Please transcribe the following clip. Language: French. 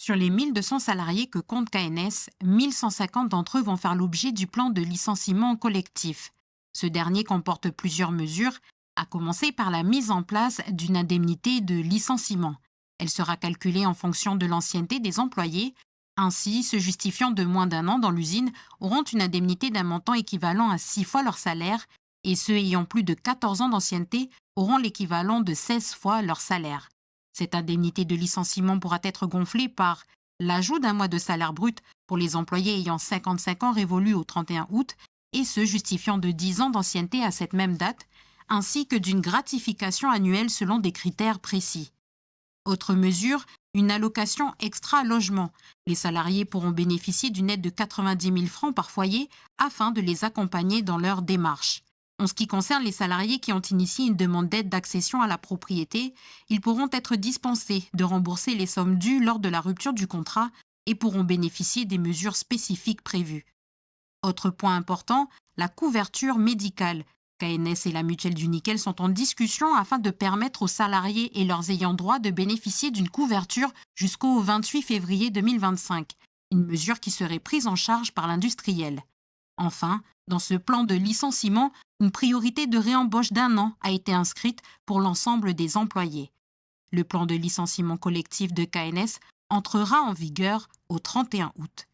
Sur les 1200 salariés que compte KNS, 1150 d'entre eux vont faire l'objet du plan de licenciement collectif. Ce dernier comporte plusieurs mesures, à commencer par la mise en place d'une indemnité de licenciement. Elle sera calculée en fonction de l'ancienneté des employés. Ainsi, ceux justifiant de moins d'un an dans l'usine auront une indemnité d'un montant équivalent à 6 fois leur salaire et ceux ayant plus de 14 ans d'ancienneté auront l'équivalent de 16 fois leur salaire. Cette indemnité de licenciement pourra être gonflée par l'ajout d'un mois de salaire brut pour les employés ayant 55 ans révolus au 31 août et ceux justifiant de 10 ans d'ancienneté à cette même date, ainsi que d'une gratification annuelle selon des critères précis. Autre mesure, une allocation extra-logement. Les salariés pourront bénéficier d'une aide de 90 000 francs par foyer afin de les accompagner dans leur démarche. En ce qui concerne les salariés qui ont initié une demande d'aide d'accession à la propriété, ils pourront être dispensés de rembourser les sommes dues lors de la rupture du contrat et pourront bénéficier des mesures spécifiques prévues. Autre point important, la couverture médicale. KNS et la Mutuelle du Nickel sont en discussion afin de permettre aux salariés et leurs ayants droit de bénéficier d'une couverture jusqu'au 28 février 2025, une mesure qui serait prise en charge par l'industriel. Enfin, dans ce plan de licenciement, une priorité de réembauche d'un an a été inscrite pour l'ensemble des employés. Le plan de licenciement collectif de KNS entrera en vigueur au 31 août.